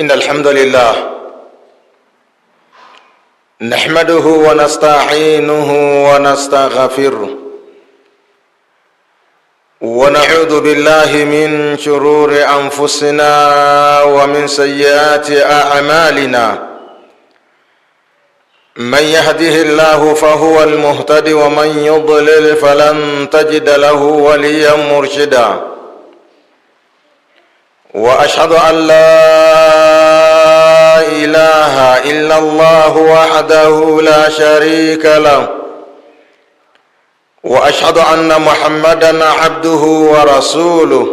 إن الحمد لله نحمده ونستعينه ونستغفره ونعوذ بالله من شرور أنفسنا ومن سيئات أعمالنا. من يهده الله فهو المهتد ومن يضلل فلن تجد له وليا مرشدا. وأشهد أن لا إله إلا الله وحده لا شريك له، وأشهد أن محمدًا عبده ورسوله.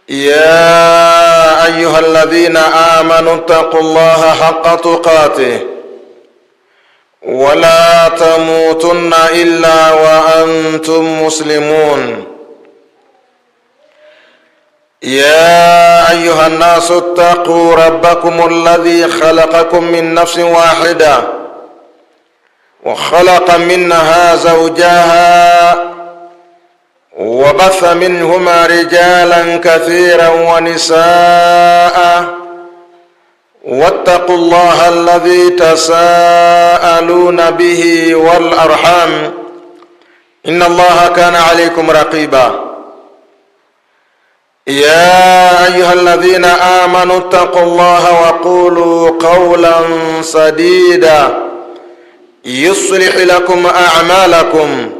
يا أيها الذين آمنوا اتقوا الله حق تقاته ولا تموتن إلا وأنتم مسلمون. يا أيها الناس اتقوا ربكم الذي خلقكم من نفس واحدة وخلق منها زوجها وبث منهما رجالا كثيرا ونساء، واتقوا الله الذي تساءلون به والأرحام إن الله كان عليكم رقيبا. يا أيها الذين آمنوا اتقوا الله وقولوا قولا سديدا يصلح لكم أعمالكم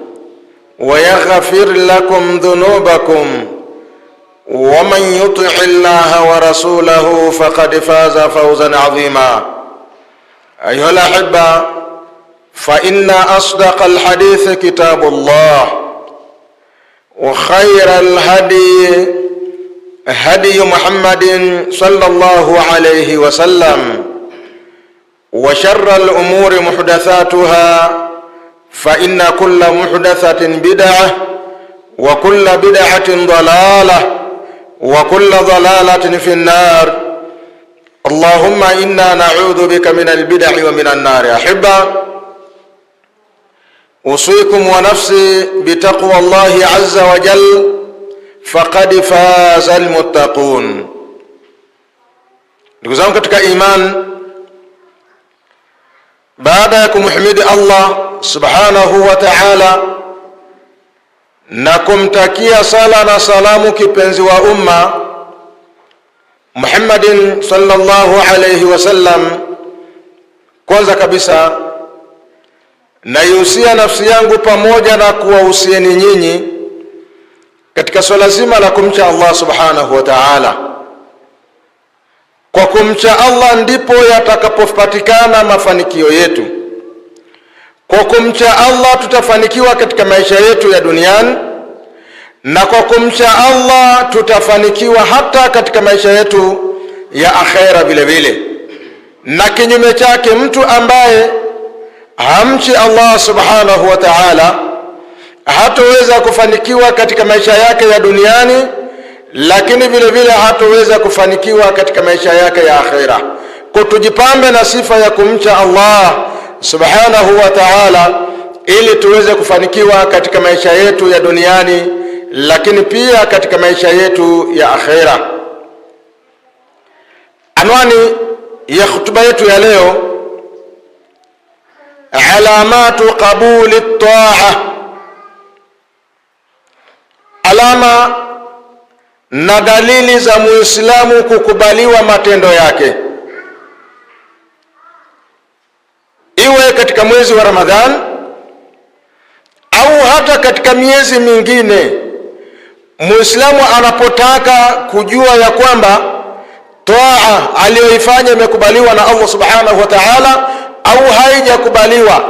ويغفر لكم ذنوبكم، ومن يطع الله ورسوله فقد فاز فوزا عظيما. أيها الأحبة، فإن أصدق الحديث كتاب الله، وخير الهدي هدي محمد صلى الله عليه وسلم، وشر الأمور محدثاتها، فإن كل محدثة بدعة وكل بدعة ضلالة وكل ضلالة في النار. اللهم إنا نعوذ بك من البدع ومن النار. أحبة، أوصيكم ونفسي بتقوى الله عز وجل، faqad faza almuttaqun. Ndugu zangu katika iman, baada ya kumhimidi Allah subhanahu wa ta'ala na kumtakia sala na salamu kipenzi wa umma Muhammadin sallallahu alayhi wasallam, kwanza kabisa naihusia nafsi yangu pamoja na kuwahusieni nyinyi katika swala zima la kumcha Allah subhanahu wa ta'ala. Kwa kumcha Allah ndipo yatakapopatikana mafanikio yetu. Kwa kumcha Allah tutafanikiwa katika maisha yetu ya duniani, na kwa kumcha Allah tutafanikiwa hata katika maisha yetu ya akhera vile vile. Na kinyume chake, mtu ambaye hamchi Allah subhanahu wa ta'ala hatoweza kufanikiwa katika maisha yake ya duniani, lakini vile vile hatoweza kufanikiwa katika maisha yake ya akhera. Kwa tujipambe na sifa ya kumcha Allah subhanahu wa ta'ala ili tuweze kufanikiwa katika maisha yetu ya duniani, lakini pia katika maisha yetu ya akhera. Anwani ya khutba yetu ya leo, alamatu qabuli at-ta'a, alama na dalili za Muislamu kukubaliwa matendo yake, iwe katika mwezi wa Ramadhan au hata katika miezi mingine. Muislamu anapotaka kujua ya kwamba toa aliyoifanya imekubaliwa na Allah subhanahu wa ta'ala au haijakubaliwa,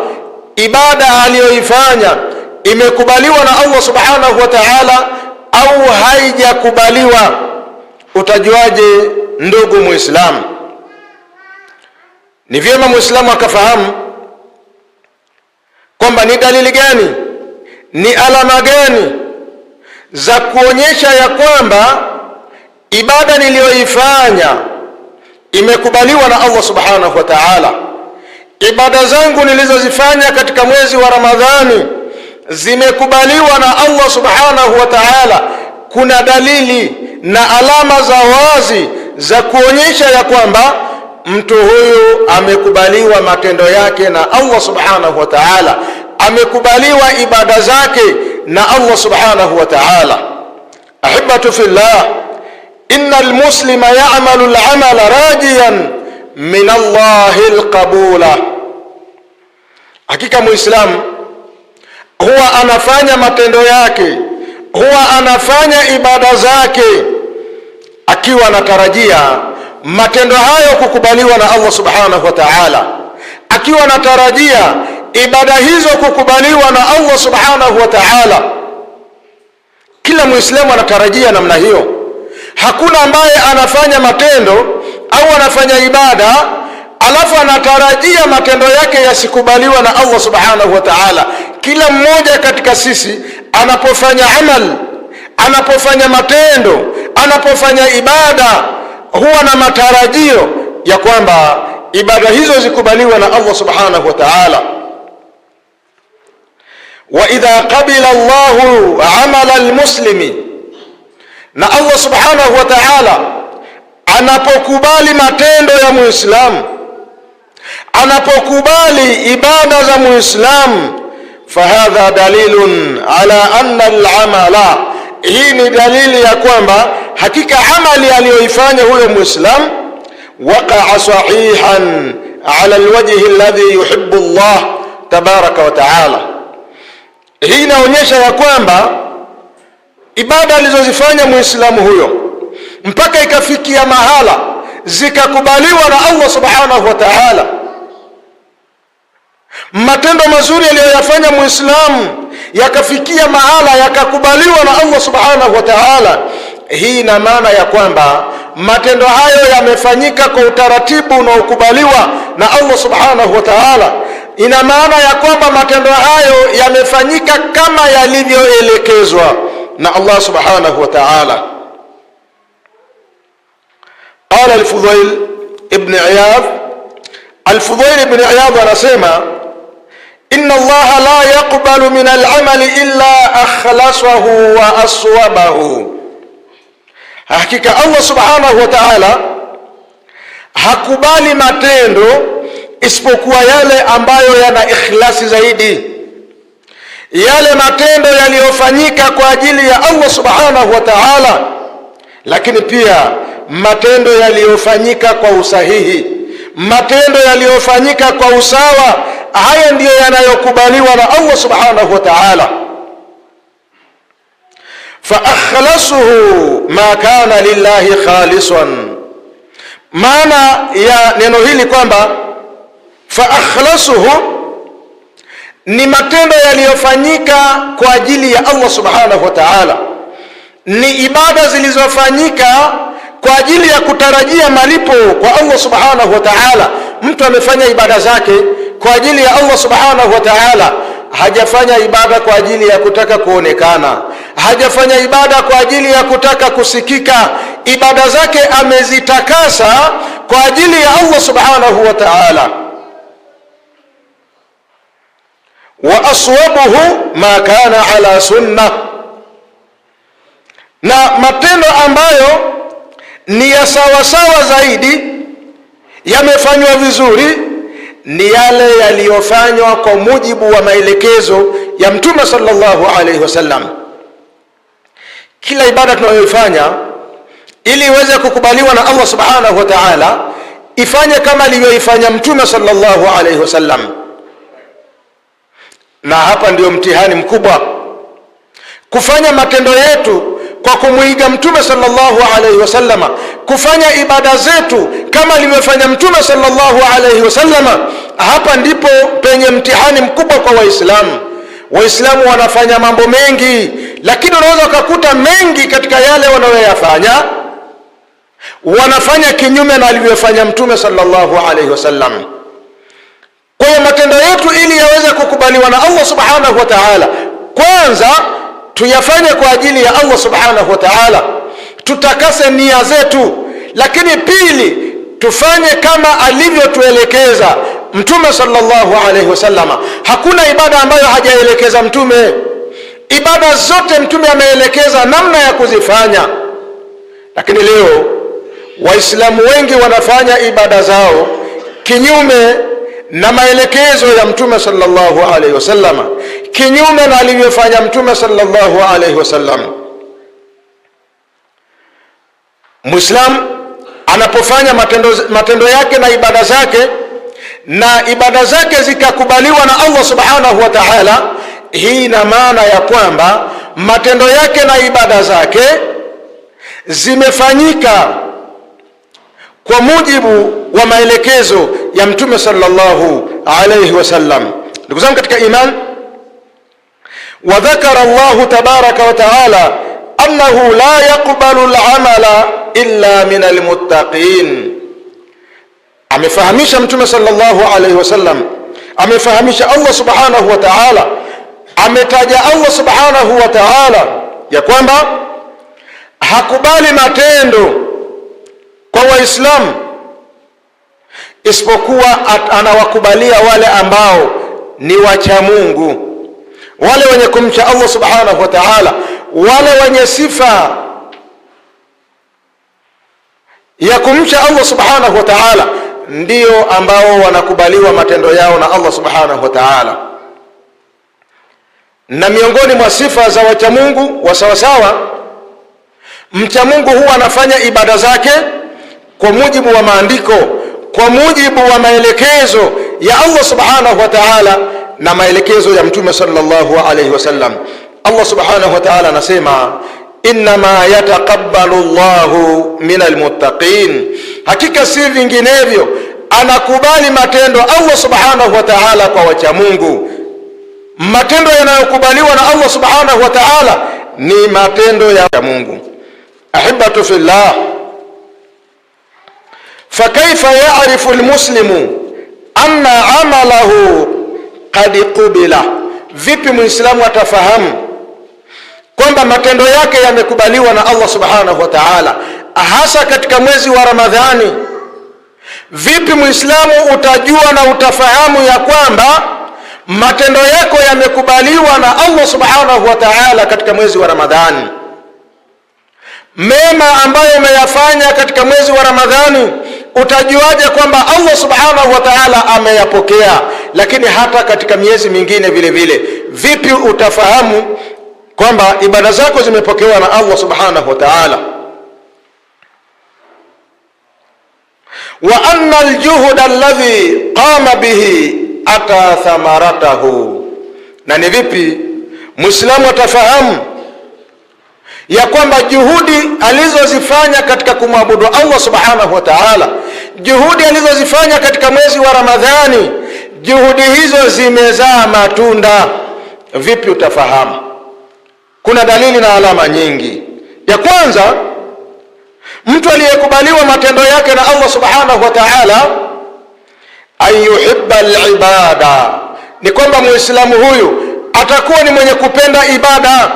ibada aliyoifanya imekubaliwa na Allah subhanahu wa ta'ala au haijakubaliwa, utajuaje ndugu Muislamu? Ni vyema Muislamu akafahamu kwamba ni dalili gani, ni alama gani za kuonyesha ya kwamba ibada niliyoifanya imekubaliwa na Allah subhanahu wa ta'ala. Ibada zangu nilizozifanya katika mwezi wa Ramadhani zimekubaliwa na Allah subhanahu wa ta'ala. Kuna dalili na alama za wazi za kuonyesha ya kwamba mtu huyu amekubaliwa matendo yake na Allah subhanahu wa ta'ala, amekubaliwa ibada zake na Allah subhanahu wa ta'ala. Ahibatu fillah, innal muslima ya'malu al-'amala rajiyan min Allahi al-qabula. Hakika muislamu huwa anafanya matendo yake, huwa anafanya ibada zake akiwa anatarajia matendo hayo kukubaliwa na Allah subhanahu wa ta'ala, akiwa anatarajia ibada hizo kukubaliwa na Allah subhanahu wa ta'ala. Kila muislamu anatarajia namna hiyo. Hakuna ambaye anafanya matendo au anafanya ibada alafu anatarajia matendo yake yasikubaliwa na Allah subhanahu wa ta'ala. Kila mmoja katika sisi anapofanya amal, anapofanya matendo, anapofanya ibada, huwa na matarajio ya kwamba ibada hizo zikubaliwa na Allah subhanahu wa ta'ala. Wa idha qabila Allahu amala almuslimi, na Allah subhanahu wa ta'ala anapokubali matendo ya muislamu, anapokubali ibada za muislamu, fahadha dalilun ala anna al-amala, hii ni dalili ya kwamba hakika amali aliyoifanya huyo muislamu waqa'a sahihan ala alwajhi alladhi yuhibbu Allah tabaraka wa ta'ala. Hii inaonyesha ya kwamba ibada alizozifanya muislamu huyo mpaka ikafikia mahala zikakubaliwa na Allah subhanahu wa ta'ala, matendo mazuri aliyoyafanya muislamu yakafikia mahala yakakubaliwa na Allah subhanahu wa ta'ala, hii ina maana ya kwamba matendo hayo yamefanyika kwa utaratibu unaokubaliwa na Allah subhanahu wa ta'ala. Ina maana ya kwamba matendo hayo yamefanyika kama yalivyoelekezwa na Allah subhanahu wa ta'ala. Qala al-Fudayl ibn Iyad, al-Fudayl ibn Iyad anasema, inna Allah la yaqbalu min al-amali illa akhlasahu wa aswabahu, hakika Allah subhanahu wa ta'ala hakubali matendo isipokuwa yale ambayo yana ikhlasi zaidi, yale matendo yaliyofanyika kwa ajili ya Allah subhanahu wa ta'ala, lakini pia matendo yaliyofanyika kwa usahihi, matendo yaliyofanyika kwa usawa, haya ndiyo yanayokubaliwa na Allah subhanahu wa ta'ala. Fa akhlasuhu ma kana lillahi khalisan, maana ya neno hili kwamba fa akhlasuhu ni matendo yaliyofanyika kwa ajili ya Allah subhanahu wa ta'ala, ni ibada zilizofanyika kwa ajili ya kutarajia malipo kwa Allah subhanahu wa ta'ala. Mtu amefanya ibada zake kwa ajili ya Allah subhanahu wa ta'ala, hajafanya ibada kwa ajili ya kutaka kuonekana, hajafanya ibada kwa ajili ya kutaka kusikika. Ibada zake amezitakasa kwa ajili ya Allah subhanahu wa ta'ala. Wa aswabuhu ma kana ala sunnah, na matendo ambayo ni ya sawasawa zaidi, yamefanywa vizuri, ni yale yaliyofanywa kwa mujibu wa maelekezo ya Mtume sallallahu alaihi wasallam. Kila ibada tunayoifanya ili iweze kukubaliwa na Allah subhanahu wa ta'ala, ifanye kama alivyoifanya Mtume sallallahu alaihi wasallam. Na hapa ndio mtihani mkubwa, kufanya matendo yetu kwa kumuiga Mtume sallallahu alaihi wasallam, kufanya ibada zetu kama alivyofanya Mtume sallallahu alaihi wasallam. Hapa ndipo penye mtihani mkubwa kwa Waislamu. Waislamu wanafanya mambo mengi, lakini unaweza ukakuta mengi katika yale wanayoyafanya wanafanya kinyume na alivyofanya Mtume sallallahu alaihi wasallam. Kwa hiyo matendo yetu ili yaweze kukubaliwa na Allah subhanahu wa ta'ala, kwanza tuyafanye kwa ajili ya Allah subhanahu wa ta'ala, tutakase nia zetu. Lakini pili, tufanye kama alivyotuelekeza Mtume sallallahu alaihi wasallam. Hakuna ibada ambayo hajaelekeza Mtume. Ibada zote Mtume ameelekeza namna ya kuzifanya. Lakini leo Waislamu wengi wanafanya ibada zao kinyume na maelekezo ya Mtume sallallahu alaihi wasallam, kinyume na alivyofanya Mtume sallallahu alaihi wasallam. Muislam anapofanya matendo yake na ibada zake, na ibada zake zikakubaliwa na Allah subhanahu wa ta'ala, hii ina maana ya kwamba matendo yake na ibada zake zimefanyika kwa mujibu wa maelekezo ya Mtume sallallahu alayhi wasallam. Ndugu zangu katika iman, wa dhakara Allah tabaraka wa taala annahu la yaqbalu al-amala illa min al-muttaqin. Amefahamisha Mtume sallallahu alayhi wasallam, amefahamisha Allah subhanahu wa ta'ala, ametaja Allah subhanahu wa ta'ala ya kwamba hakubali matendo kwa Waislamu isipokuwa anawakubalia wale ambao ni wacha Mungu, wale wenye kumcha Allah subhanahu wa ta'ala, wale wenye sifa ya kumcha Allah subhanahu wa ta'ala, ndio ambao wanakubaliwa matendo yao na Allah subhanahu wa ta'ala. Na miongoni mwa sifa za wacha Mungu wa sawasawa, mcha Mungu huwa anafanya ibada zake kwa mujibu wa maandiko, kwa mujibu wa maelekezo ya Allah subhanahu wa ta'ala na maelekezo ya Mtume sallallahu alayhi wasallam. Allah subhanahu wa ta'ala anasema, innama yataqabbalu Allahu minal muttaqin, hakika si vinginevyo anakubali matendo Allah subhanahu wa ta'ala kwa wacha Mungu. Matendo yanayokubaliwa na Allah subhanahu wa ta'ala ni matendo ya Mungu. Ahibatu fillah, fakaifa ya'rifu almuslimu anna amalahu qad qubila, vipi muislamu atafahamu kwamba matendo yake yamekubaliwa na Allah subhanahu wa ta'ala, hasa katika mwezi wa Ramadhani? Vipi muislamu utajua na utafahamu ya kwamba matendo yako yamekubaliwa na Allah subhanahu wa ta'ala katika mwezi wa Ramadhani? Mema ambayo umeyafanya katika mwezi wa Ramadhani, utajuaje kwamba Allah subhanahu wa ta'ala ameyapokea? Lakini hata katika miezi mingine vile vile, vipi utafahamu kwamba ibada zako zimepokewa na Allah subhanahu wa ta'ala? Wa anna aljuhda alladhi qama bihi ata thamaratahu, na ni vipi muislamu atafahamu ya kwamba juhudi alizozifanya katika kumwabudu Allah subhanahu wa ta'ala, juhudi alizozifanya katika mwezi wa Ramadhani, juhudi hizo zimezaa matunda? Vipi utafahamu? Kuna dalili na alama nyingi. Ya kwanza, mtu aliyekubaliwa matendo yake na Allah subhanahu wa ta'ala, ayuhibba al-ibada, ni kwamba muislamu huyu atakuwa ni mwenye kupenda ibada,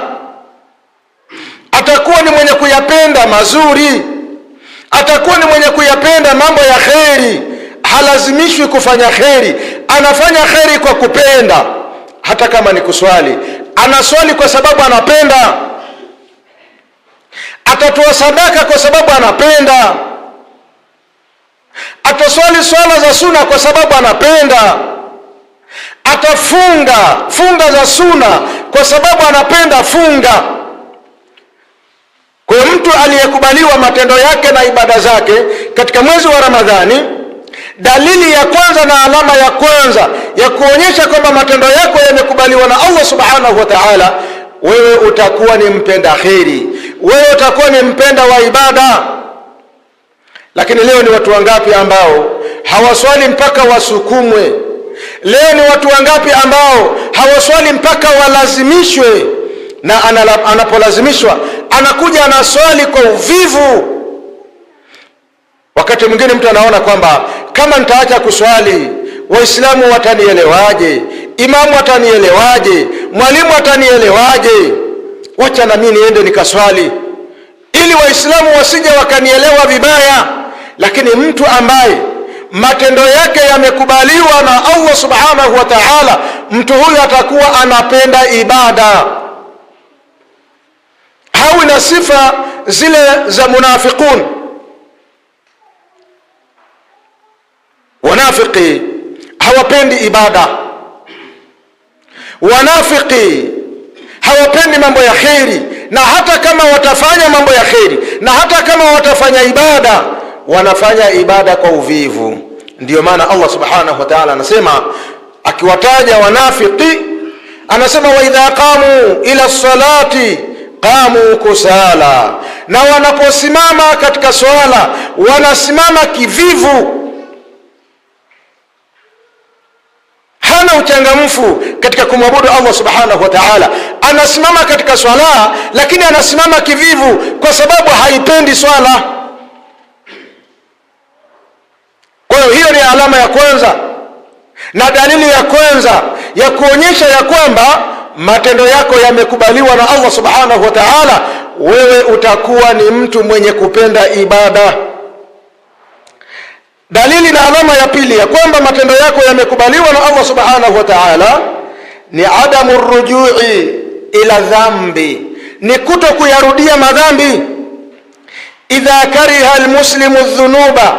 atakuwa ni mwenye kuyapenda mazuri, atakuwa ni mwenye kuyapenda mambo ya kheri. Halazimishwi kufanya kheri, anafanya kheri kwa kupenda. Hata kama ni kuswali, anaswali kwa sababu anapenda, atatoa sadaka kwa sababu anapenda, ataswali swala za sunna kwa sababu anapenda, atafunga funga za sunna kwa sababu anapenda funga. Kwa mtu aliyekubaliwa matendo yake na ibada zake katika mwezi wa Ramadhani, dalili ya kwanza na alama ya kwanza ya kuonyesha kwamba matendo yako yamekubaliwa na Allah subhanahu wa ta'ala, wewe utakuwa ni mpenda kheri, wewe utakuwa ni mpenda wa ibada. Lakini leo ni watu wangapi ambao hawaswali mpaka wasukumwe? Leo ni watu wangapi ambao hawaswali mpaka walazimishwe? Na anapolazimishwa anakuja anaswali kwa uvivu. Wakati mwingine mtu anaona kwamba kama nitaacha kuswali, Waislamu watanielewaje? Imamu atanielewaje? Mwalimu atanielewaje? Wacha na mimi niende nikaswali ili Waislamu wasije wakanielewa vibaya. Lakini mtu ambaye matendo yake yamekubaliwa na Allah subhanahu wa ta'ala, mtu huyu atakuwa anapenda ibada, hawi na sifa zile za munafiqun. wanafiki hawapendi ibada, wanafiki hawapendi mambo ya kheri, na hata kama watafanya mambo ya kheri na hata kama watafanya ibada, wanafanya ibada kwa uvivu. Ndiyo maana Allah subhanahu wa ta'ala anasema akiwataja wanafiki, anasema wa idha qamu ila salati qamu kusala, na wanaposimama katika swala wanasimama kivivu, hana uchangamfu katika kumwabudu Allah subhanahu wa ta'ala. Anasimama katika swala lakini anasimama kivivu kwa sababu haipendi swala. Kwa hiyo ni alama ya kwanza na dalili ya kwanza ya kuonyesha ya kwamba matendo yako yamekubaliwa na Allah subhanahu wa ta'ala. Wewe utakuwa ni mtu mwenye kupenda ibada. Dalili na alama ya pili ya kwamba matendo yako yamekubaliwa na Allah subhanahu wa ta'ala ni adamu rujui ila dhambi, ni kuto kuyarudia madhambi. Idha kariha almuslimu dhunuba,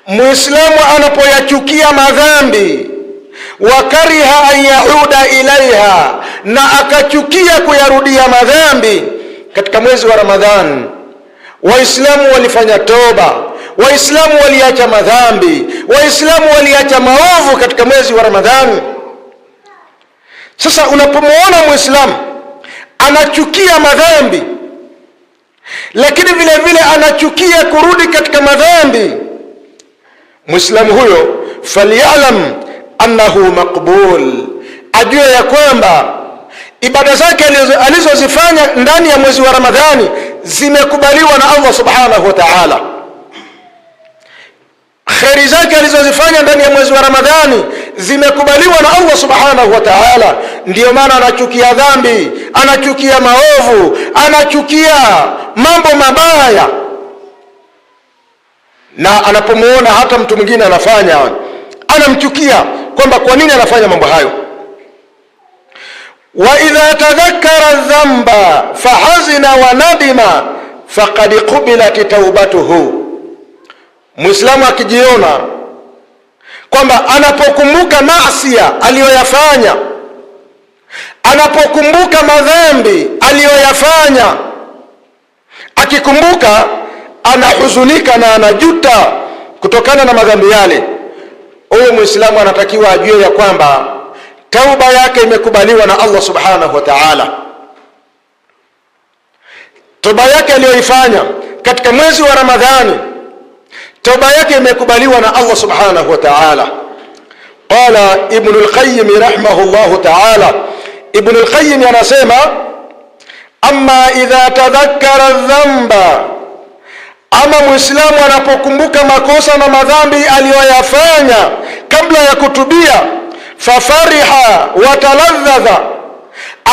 muislamu anapoyachukia madhambi, wa kariha an yauda ilaiha, na akachukia kuyarudia madhambi. Katika mwezi wa Ramadhan waislamu walifanya toba, waislamu waliacha madhambi, waislamu waliacha maovu katika mwezi wa Ramadhani. Sasa unapomwona muislamu anachukia madhambi lakini vile vile anachukia kurudi katika madhambi, muislamu huyo falyalam annahu maqbul, ajue ya kwamba ibada zake alizozifanya ndani ya mwezi wa Ramadhani zimekubaliwa na Allah subhanahu wa ta'ala. Kheri zake alizozifanya ndani ya mwezi wa Ramadhani zimekubaliwa na Allah subhanahu wa ta'ala. Ndiyo maana anachukia dhambi, anachukia maovu, anachukia mambo mabaya, na anapomuona hata mtu mwingine anafanya anamchukia kwamba kwa nini anafanya mambo hayo. Wa idha tadhakkara dhanba fahazina wa nadima faqad qubilat taubatuhu, muislamu akijiona kwamba anapokumbuka maasi aliyoyafanya, anapokumbuka madhambi aliyoyafanya, akikumbuka anahuzunika na anajuta kutokana na madhambi yale, huyo muislamu anatakiwa ajue ya kwamba tauba yake imekubaliwa na Allah subhanahu wa ta'ala. Toba yake aliyoifanya katika mwezi wa Ramadhani, toba yake imekubaliwa na Allah subhanahu wa ta'ala. Qala Ibn al-Qayyim rahimahullahu ta'ala, Ibn al-Qayyim anasema amma idha tadhakkara dhanba, ama muislamu anapokumbuka makosa na madhambi aliyoyafanya kabla ya kutubia, fafariha wataladhadha,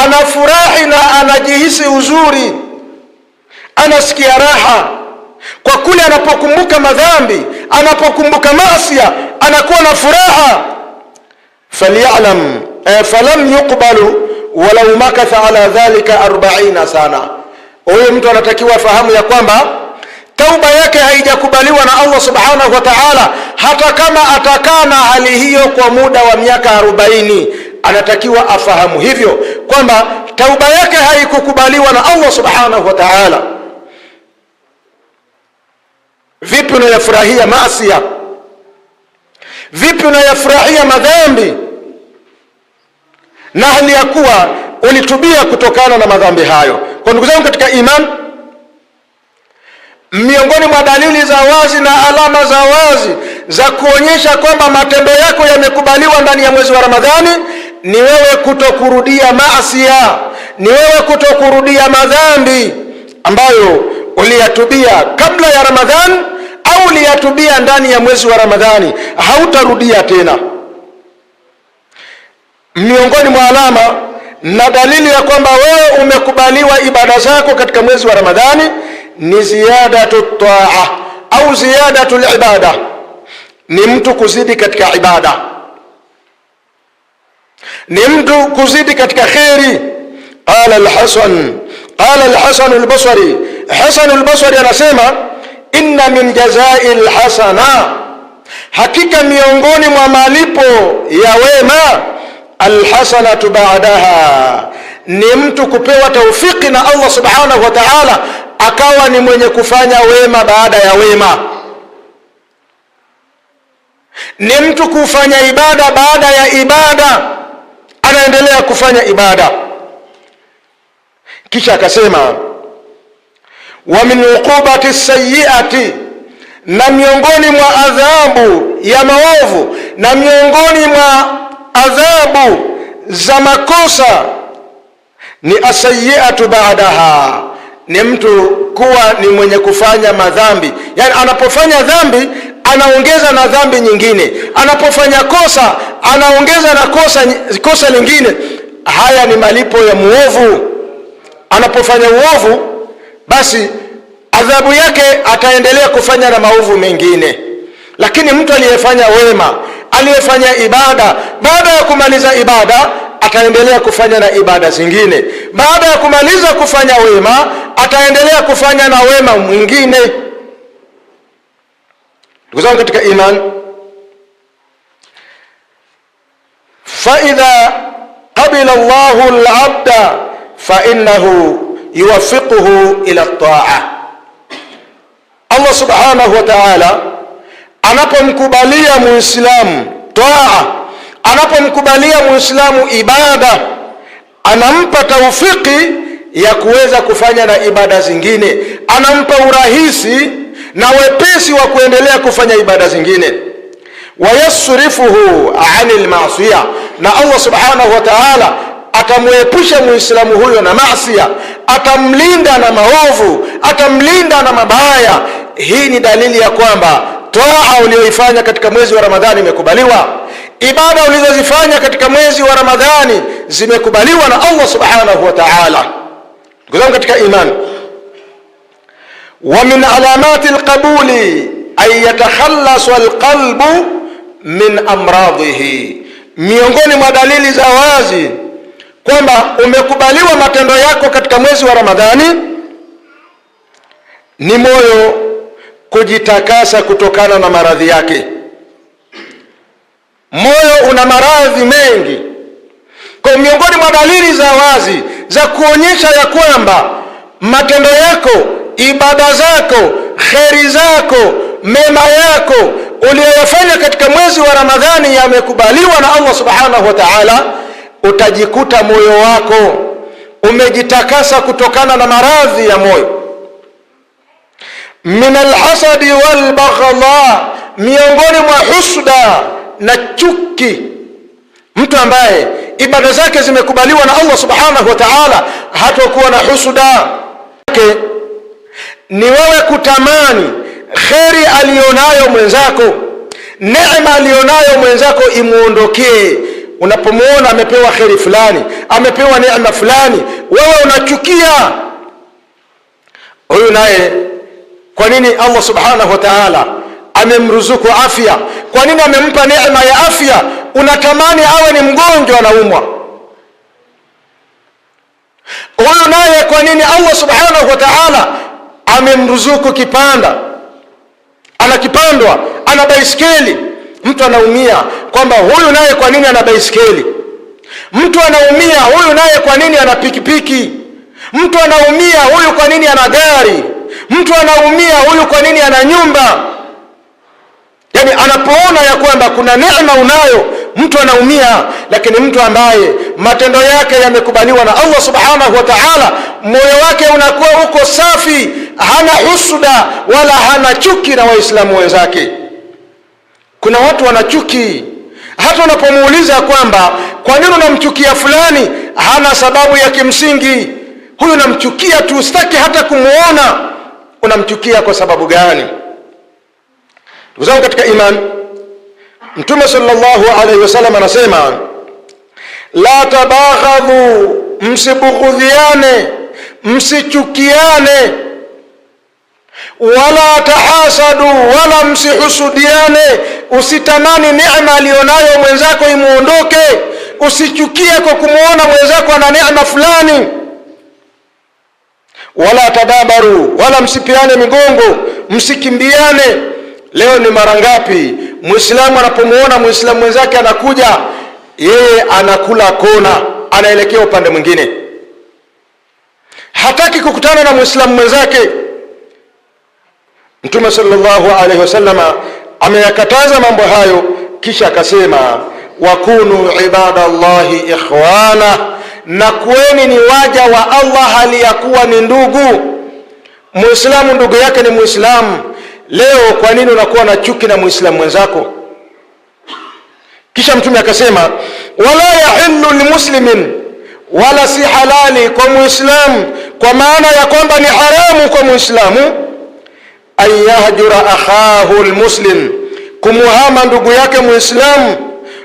anafurahi na anajihisi uzuri, anasikia raha kwa kule anapokumbuka madhambi, anapokumbuka maasi anakuwa na furaha. Falyalam falam yuqbalu walau makatha ala dhalika 40 sana. Huyo mtu anatakiwa fahamu ya kwamba tauba yake haijakubaliwa na Allah subhanahu wa ta'ala, hata kama atakaa na hali hiyo kwa muda wa miaka 40. Anatakiwa afahamu hivyo kwamba tauba yake haikukubaliwa na Allah subhanahu wa ta'ala. Vipi unayafurahia maasi? Vipi unayafurahia madhambi na hali ya kuwa ulitubia kutokana na madhambi hayo? Kwa ndugu zangu katika iman, miongoni mwa dalili za wazi na alama za wazi za kuonyesha kwamba matendo yako yamekubaliwa ndani ya mwezi wa Ramadhani ni wewe kutokurudia maasi, ni wewe kutokurudia madhambi ambayo uliyatubia kabla ya Ramadhani au uliyatubia ndani ya mwezi wa Ramadhani, hautarudia tena. Miongoni mwa alama na dalili ya kwamba wewe umekubaliwa ibada zako katika mwezi wa Ramadhani ni ziyadatu taa au ziyadatu ibada, ni mtu kuzidi katika ibada, ni mtu kuzidi katika kheri. Qala al-Hasan al-Basri, Hasan al-Basri anasema inna min jazai al-hasana, hakika miongoni mwa malipo ya wema alhasanatu ba'daha, ni mtu kupewa taufiki na Allah subhanahu wa ta'ala akawa ni mwenye kufanya wema baada ya wema, ni mtu kufanya ibada baada ya ibada, anaendelea kufanya ibada. Kisha akasema wa min uqubati sayyiati, na miongoni mwa adhabu ya maovu na miongoni mwa adhabu za makosa ni asayyiatu ba'daha, ni mtu kuwa ni mwenye kufanya madhambi. Yani anapofanya dhambi anaongeza na dhambi nyingine, anapofanya kosa anaongeza na kosa lingine. Haya ni malipo ya muovu. Anapofanya uovu, basi adhabu yake ataendelea kufanya na maovu mengine. Lakini mtu aliyefanya wema, aliyefanya ibada, baada ya kumaliza ibada ataendelea kufanya na ibada zingine, baada ya kumaliza kufanya wema ataendelea kufanya na wema mwingine. Ndugu zangu katika iman, fa idha qabila Allahu al-abda fa innahu yuwaffiquhu ila at-ta'a. Allah subhanahu wa ta'ala anapomkubalia muislamu taa, anapomkubalia muislamu ibada, anampa taufiki ya kuweza kufanya na ibada zingine, anampa urahisi na wepesi wa kuendelea kufanya ibada zingine. Wayasrifuhu anil ma'siyah, na Allah subhanahu wa ta'ala atamuepusha muislamu huyo na maasiya, atamlinda na maovu, atamlinda na mabaya. Hii ni dalili ya kwamba toa uliyoifanya katika mwezi wa Ramadhani imekubaliwa, ibada ulizozifanya katika mwezi wa Ramadhani zimekubaliwa na Allah subhanahu wa ta'ala. Ndugu zangu katika imani, wa min alamati alqabuli ay yatakhallasu alqalbu min amradhihi, miongoni mwa dalili za wazi kwamba umekubaliwa matendo yako katika mwezi wa Ramadhani ni moyo kujitakasa kutokana na maradhi yake. Moyo una maradhi mengi. Kwa miongoni mwa dalili za wazi za kuonyesha ya kwamba matendo yako, ibada zako, kheri zako, mema yako uliyoyafanya katika mwezi wa Ramadhani yamekubaliwa na Allah subhanahu wa ta'ala, utajikuta moyo wako umejitakasa kutokana na maradhi ya moyo. Min alhasadi walbaghdha, miongoni mwa husda na chuki. Mtu ambaye ibada zake zimekubaliwa na Allah subhanahu wa ta'ala hatakuwa na husda. Ni wewe kutamani kheri alionayo mwenzako, neema alionayo mwenzako imuondokee. Unapomuona amepewa kheri fulani, amepewa neema fulani, wewe unachukia. Huyu naye, kwa nini Allah subhanahu wa ta'ala amemruzuku afya? Kwa nini amempa neema ya afya? Unatamani awe ni mgonjwa, anaumwa. Huyu naye, kwa nini Allah subhanahu wa ta'ala amemruzuku kipanda, anakipandwa, ana baiskeli? Mtu anaumia kwamba huyu naye kwa nini ana baiskeli. Mtu anaumia, huyu naye kwa nini ana pikipiki. Mtu anaumia, huyu kwa nini ana gari. Mtu anaumia, huyu kwa nini ana nyumba. Yani anapoona ya kwamba kuna neema unayo, mtu anaumia. Lakini mtu ambaye matendo yake yamekubaliwa na Allah subhanahu wa ta'ala, moyo wake unakuwa uko safi, hana husuda wala hana chuki na waislamu wenzake. Kuna watu wanachuki, hata unapomuuliza kwamba kwa nini unamchukia fulani, hana sababu ya kimsingi. Huyu namchukia tu, sitaki hata kumuona. Unamchukia kwa sababu gani? Ndugu zangu katika iman, Mtume sallallahu alaihi wasallam anasema la tabaghadhu, msibughudhiane, msichukiane, wala tahasadu, wala msihusudiane. Usitamani neema alionayo mwenzako imuondoke, usichukie kwa kumuona mwenzako ana neema fulani. Wala tadabaru, wala msipiane migongo, msikimbiane. Leo ni mara ngapi Muislamu anapomuona Muislamu mwenzake anakuja, yeye anakula kona, anaelekea upande mwingine, hataki kukutana na Muislamu mwenzake. Mtume sallallahu alaihi wasallam ameyakataza mambo hayo, kisha akasema wakunu ibadallahi ikhwana, na kuweni ni waja wa Allah hali ya kuwa ni ndugu. Muislamu ndugu yake ni Muislamu. Leo kwa nini unakuwa na chuki na Muislamu mwenzako? Kisha Mtume akasema wala yahillu limuslimin, wala si halali kwa Muislamu, kwa maana ya kwamba ni haramu kwa Muislamu, an yahjura akhahu almuslim, kumuhama ndugu yake Muislamu,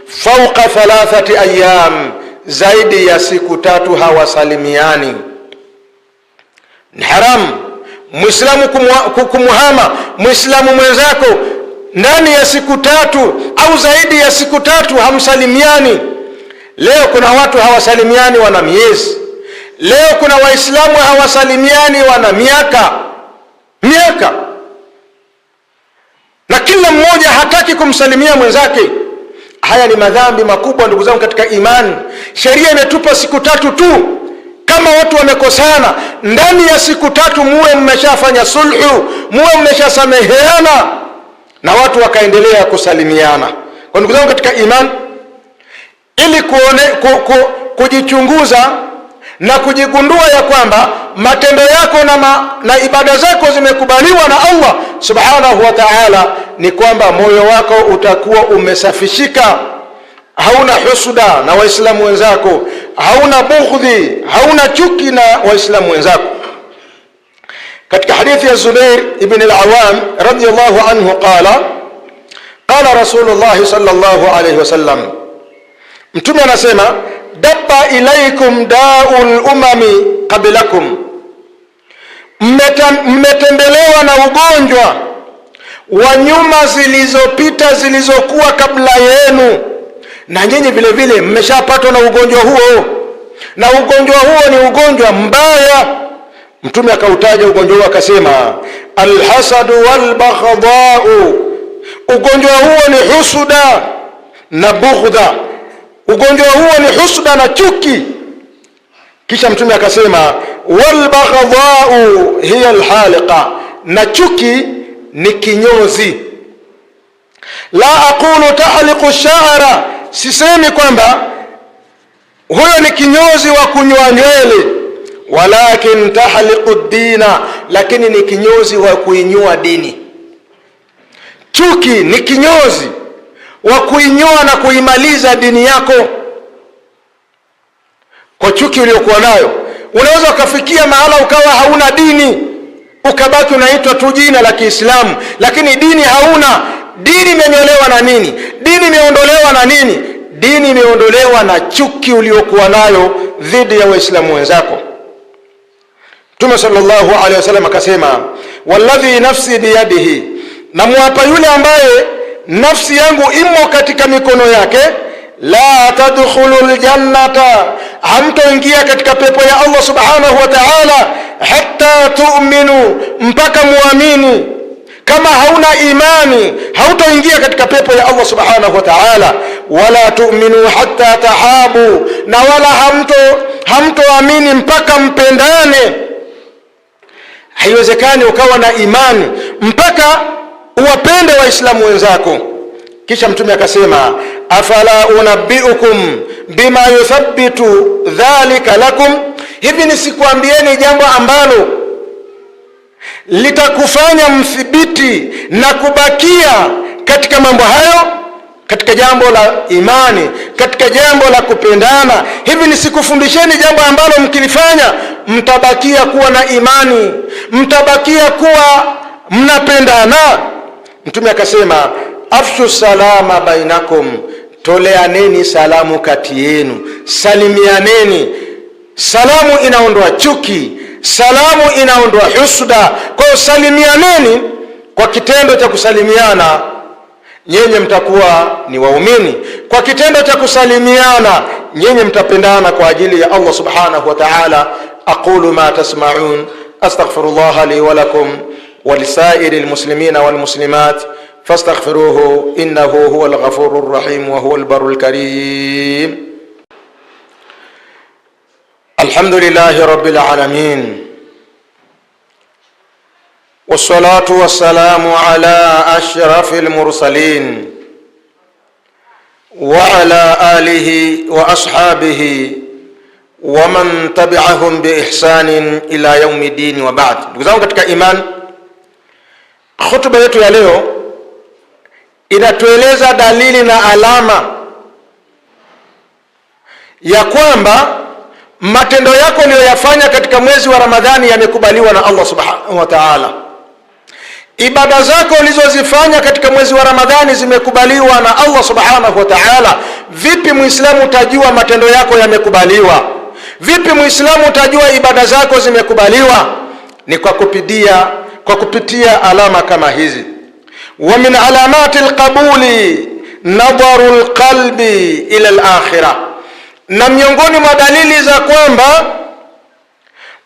fauqa 3 ayyam, zaidi ya siku 3 hawasalimiani. Ni haramu Muislamu kumuhama Muislamu mwenzako ndani ya siku 3 au zaidi ya siku 3 hamsalimiani. Leo kuna watu hawasalimiani wana miezi. Leo kuna Waislamu hawasalimiani wana miaka, na kila mmoja hataki kumsalimia mwenzake. Haya ni madhambi makubwa ndugu zangu katika imani. Sheria imetupa siku 3 tu. Kama watu wamekosana, ndani ya siku 3 muwe mmeshafanya sulhu, muwe mmeshasameheana, na watu wakaendelea kusalimiana. Kwa ndugu zangu katika imani, ili kujichunguza na kujigundua ya kwamba matendo yako na ibada zako zimekubaliwa na Allah subhanahu wa ta'ala, ni kwamba moyo wako utakuwa umesafishika, hauna husuda na Waislamu wenzako, hauna bughdhi, hauna chuki na Waislamu wenzako. Katika hadithi ya Zubair ibn al-Awwam radiyallahu anhu qala Rasulullah sallallahu alayhi wasallam, Mtume anasema dabba ilaikum daul umami qablakum, mmetembelewa na ugonjwa wa nyuma zilizopita zilizokuwa kabla yenu, na nyinyi vile vile mmeshapatwa na ugonjwa huo, na ugonjwa huo ni ugonjwa mbaya. Mtume akautaja ugonjwa huo akasema alhasadu walbaghdhau, ugonjwa huo ni husuda na bughdha, ugonjwa huo ni husuda na chuki. Kisha Mtume akasema walbaghdhau hiya alhaliqa, na chuki ni kinyozi. La aqulu tahliqu sha'ra, sisemi kwamba huyo ni kinyozi wa kunyoa nywele, walakin tahliqu dina, lakini ni kinyozi wa kuinyoa dini. Chuki ni kinyozi wa kuinyoa na kuimaliza dini yako. Kwa chuki uliokuwa nayo unaweza ukafikia mahala ukawa hauna dini, ukabaki unaitwa tu jina la Kiislamu, lakini dini hauna. Dini imenyolewa na nini? Dini imeondolewa na nini? Dini imeondolewa na chuki uliokuwa nayo dhidi ya Waislamu wenzako. Mtume sallallahu alaihi wasallam akasema walladhi nafsi biyadihi, na muapa yule ambaye nafsi yangu imo katika mikono yake, la tadkhulul jannata, hamtoingia katika pepo ya Allah subhanahu wa ta'ala, hatta tu'minu, mpaka muamini. Kama hauna imani hautoingia katika pepo ya Allah subhanahu wa ta'ala. Wala tu'minu hatta tahabu, na wala hamtoamini mpaka mpendane. Haiwezekani ukawa na imani mpaka uwapende Waislamu wenzako. Kisha Mtume akasema afala unabbiukum bima yuthabbitu dhalika lakum, hivi nisikuambieni jambo ambalo litakufanya mthibiti na kubakia katika mambo hayo, katika jambo la imani, katika jambo la kupendana? Hivi nisikufundisheni jambo ambalo mkilifanya mtabakia kuwa na imani, mtabakia kuwa mnapendana? Mtume akasema afshu salama bainakum, toleaneni salamu kati yenu, salimianeni. Salamu inaondoa chuki, salamu inaondoa husuda. Kwa hiyo salimianeni. Kwa kitendo cha kusalimiana nyenye mtakuwa ni waumini, kwa kitendo cha kusalimiana nyenye mtapendana kwa ajili ya Allah subhanahu wa ta'ala. aqulu ma tasma'un, astaghfirullah li wa lakum wa lisairil muslimina wal muslimat fastaghfiruhu innahu huwal ghafurur rahim wa huwal barrul karim. Alhamdulillahi rabbil alamin, wassalatu wassalamu ala ashrafil mursalin wa ala alihi wa ashabihi wa man tabi'ahum bi ihsanin ila yaumiddin, wa ba'd. Ndugu zangu katika iman, hotuba yetu ya leo inatueleza dalili na alama ya kwamba matendo yako uliyoyafanya katika mwezi wa Ramadhani yamekubaliwa na Allah subhanahu wa ta'ala. Ibada zako ulizozifanya katika mwezi wa Ramadhani zimekubaliwa na Allah subhanahu wa ta'ala. Vipi Muislamu utajua matendo yako yamekubaliwa? Vipi Muislamu utajua ibada zako zimekubaliwa? Ni kwa kupitia alama kama hizi. Wa min alamati alqabuli nadharu alqalbi ila alakhirah, na miongoni mwa dalili za kwamba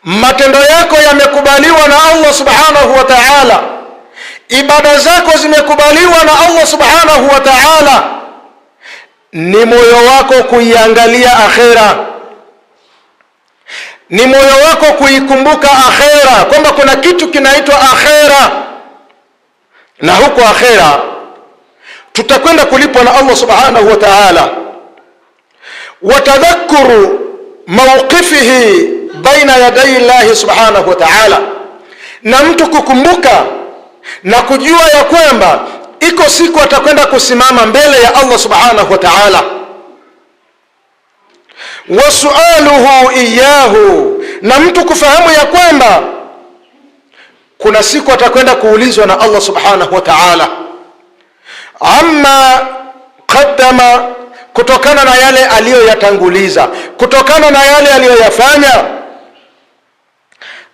matendo yako yamekubaliwa na Allah subhanahu wa ta'ala, ibada zako zimekubaliwa na Allah subhanahu wa ta'ala, ni moyo wako kuiangalia akhera, ni moyo wako kuikumbuka akhera, kwamba kuna kitu kinaitwa akhera, na huko akhera tutakwenda kulipwa na Allah subhanahu wa ta'ala. Watadhakkuru mawqifihi baina yaday Allah subhanahu wa ta'ala, na mtu kukumbuka na kujua ya kwamba iko siku atakwenda kusimama mbele ya Allah subhanahu wa ta'ala. Wasualuhu iyahu, na mtu kufahamu ya kwamba kuna siku atakwenda kuulizwa na Allah subhanahu wa ta'ala amma qaddama, kutokana na yale aliyoyatanguliza, kutokana na yale aliyoyafanya,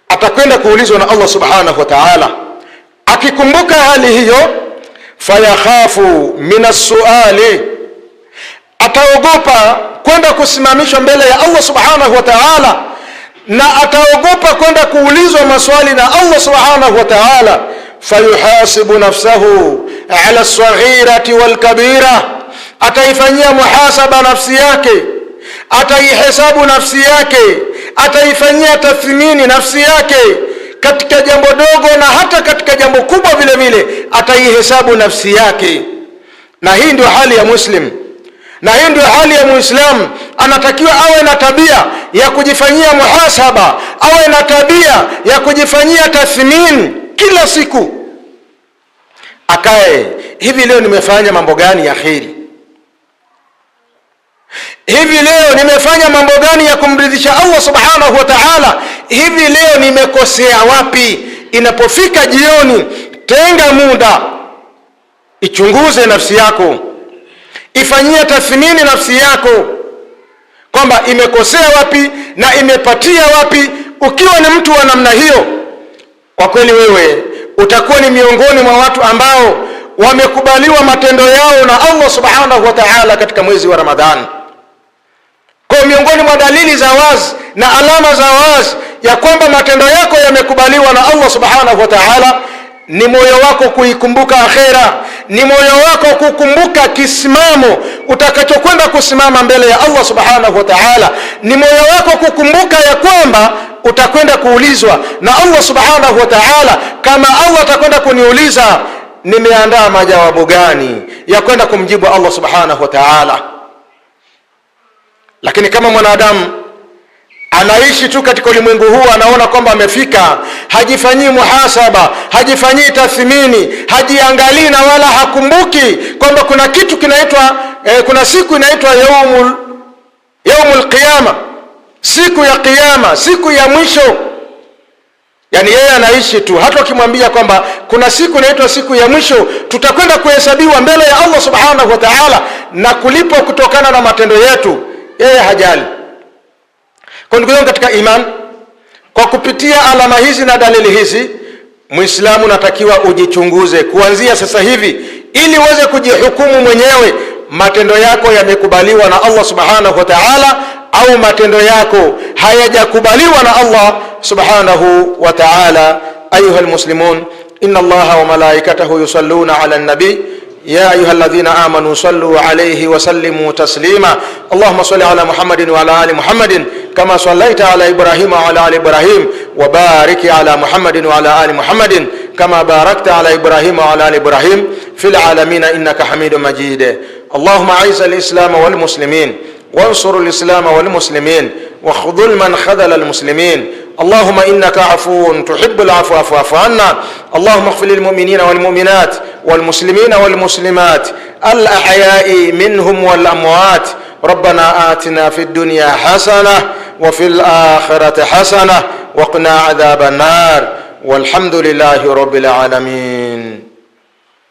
atakwenda kuulizwa na Allah subhanahu wa ta'ala. Akikumbuka hali hiyo, fayakhafu minas suali, ataogopa kwenda kusimamishwa mbele ya Allah subhanahu wa ta'ala, na ataogopa kwenda kuulizwa maswali na Allah subhanahu wa ta'ala. Fayuhasibu nafsahu ala as-saghirati wal kabira, ataifanyia muhasaba nafsi yake, ataihesabu nafsi yake, ataifanyia tathmini nafsi yake katika jambo dogo na hata katika jambo kubwa vile vile ataihesabu nafsi yake. Na hii ndio hali ya Muslim, na hii ndio hali ya Muislamu. Anatakiwa awe na tabia ya kujifanyia muhasaba, awe na tabia ya kujifanyia tathmini kila siku. Akae, hivi leo nimefanya mambo gani ya kheri? Hivi leo nimefanya mambo gani ya kumridhisha Allah subhanahu wa ta'ala? Hivi leo nimekosea wapi? Inapofika jioni, tenga muda, ichunguze nafsi yako, ifanyie tathmini nafsi yako kwamba imekosea wapi na imepatia wapi. Ukiwa ni mtu wa namna hiyo, kwa kweli wewe utakuwa ni miongoni mwa watu ambao wamekubaliwa matendo yao na Allah subhanahu wa ta'ala katika mwezi wa Ramadhani. Kwa miongoni mwa dalili za wazi na alama za wazi ya kwamba matendo yako yamekubaliwa na Allah subhanahu wa ta'ala ni moyo wako kuikumbuka akhera, ni moyo wako kukumbuka kisimamo utakachokwenda kusimama mbele ya Allah subhanahu wa ta'ala, ni moyo wako kukumbuka ya kwamba utakwenda kuulizwa na Allah subhanahu wa ta'ala. Kama Allah atakwenda kuniuliza, nimeandaa majawabu gani ya kwenda kumjibu Allah subhanahu wa ta'ala? Lakini kama mwanadamu anaishi tu katika ulimwengu huu, anaona kwamba amefika, hajifanyii muhasaba, hajifanyii tathmini, hajiangalii na wala hakumbuki kwamba kuna kitu kinaitwa kuna siku inaitwa yaumul qiyama, siku ya kiyama, siku ya mwisho. Yani yeye anaishi tu, hata ukimwambia kwamba kuna siku inaitwa siku ya mwisho, tutakwenda kuhesabiwa mbele ya Allah subhanahu wa ta'ala na kulipwa kutokana na matendo yetu, yeye hajali. Kwa ndugu zangu katika iman, kwa kupitia alama hizi na dalili hizi, Muislamu natakiwa ujichunguze kuanzia sasa hivi, ili uweze kujihukumu mwenyewe matendo yako yamekubaliwa na Allah subhanahu wa ta'ala au matendo yako hayajakubaliwa na Allah subhanahu wa ta'ala. Ayuha almuslimun, inna Allaha wa malaikatahu yusalluna ala an-nabi يا أيها الذين آمنوا صلوا عليه وسلموا تسليما اللهم صل على محمد وعلى آل محمد كما صليت على إبراهيم وعلى آل إبراهيم وبارك على محمد وعلى آل محمد كما باركت على إبراهيم وعلى آل إبراهيم في العالمين إنك حميد مجيد اللهم أعز الإسلام والمسلمين وانصر الإسلام والمسلمين وخذل من خذل المسلمين اللهم إنك عفو تحب العفو فاعف عنا اللهم اغفر للمؤمنين والمؤمنات والمسلمين والمسلمات الأحياء منهم والأموات ربنا آتنا في الدنيا حسنة وفي الآخرة حسنة وقنا عذاب النار والحمد لله رب العالمين.